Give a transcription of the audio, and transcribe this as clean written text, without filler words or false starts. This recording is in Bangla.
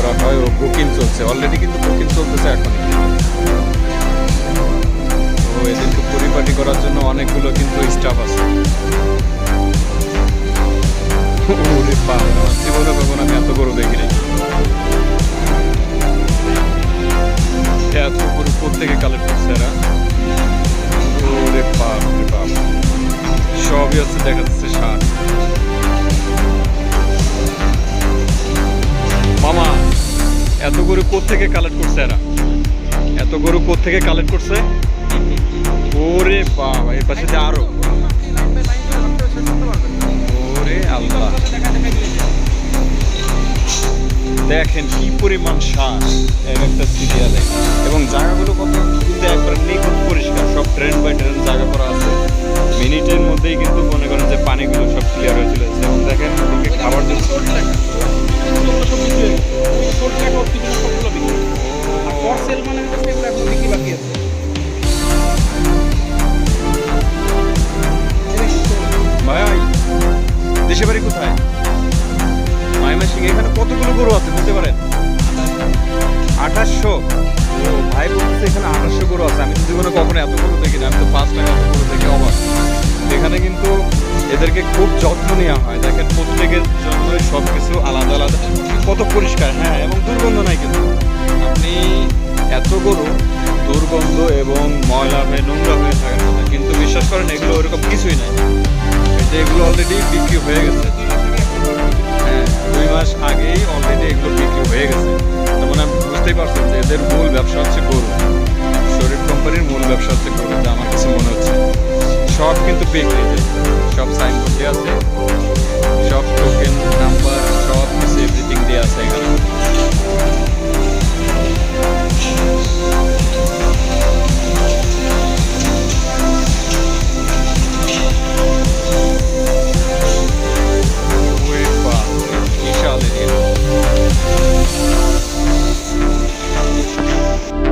করা হয় ও বুকিং চলছে, অলরেডি কিন্তু বুকিং চলতেছে এখন। তো এদেরকে পরিপাটি করার জন্য অনেকগুলো কিন্তু স্টাফ আছে। ওরে বাবা, জীবনে কখন আমি এত গরু দেখিনি। এত গরু কোত্থেকে কালেক্ট করছে এরা? ওরে বাপ রে বাপ, সবই হচ্ছে দেখা যাচ্ছে ষাট। মামা, এত গরু কোত্থেকে কালেক্ট করছে এরা? এত গরু কোত্থেকে কালেক্ট করছে? ওরে বাবা, এর পাশে যে আরো, ওরে আল্লাহ, দেখেন কি পরিমাণ সার এক একটা সিরিয়ালে। এবং জায়গাগুলো কত কিন্তু একবার নিখুঁত পরিষ্কার, সব ট্রেন বাই ট্রেন জায়গা করা আছে। মিনিটের মধ্যেই কিন্তু মনে করেন যে পানিগুলো সব ক্লিয়ার হয়ে চলে যাচ্ছে। এবং দেখেন ওদিকে খাবার জন্য ভাই, দেশে বাড়ি কোথায়? ময়মনসিংহ। এখানে কতগুলো গরু আছে বলতে পারেন? 2800। ও ভাই বলতেছে এখানে 2800 গরু আছে। আমি তো জীবনে কখনো এত গরু দেখি না, আমি তো ফার্স্ট টাইম এত গরু দেখে অবাক। এখানে কিন্তু এদেরকে খুব যত্ন নেওয়া হয়। দেখেন প্রত্যেকের জন্য সব কিছু আলাদা আলাদা, কত পরিষ্কার। হ্যাঁ, এবং দুর্গন্ধ নাই কিন্তু। আপনি এত গরু দুর্গন্ধ এবং ময়লা হয়ে নোংরা হয়ে থাকার কথা, কিন্তু বিশ্বাস করেন এগুলো ওরকম কিছুই নাই। এই যে এগুলো অলরেডি বিক্রি হয়ে গেছে। হ্যাঁ, 2 মাস আগেই অলরেডি এগুলো বিক্রি হয়ে গেছে। তার মানে আপনি বুঝতেই পারছেন যে এদের মূল ব্যবসা হচ্ছে গরু। শরীফ কোম্পানির মূল ব্যবসা হচ্ছে গরু, যা আমার কাছে মনে হচ্ছে। সব কিন্তু বিক্রি, সব সাইনবোর্ডে আছে, সব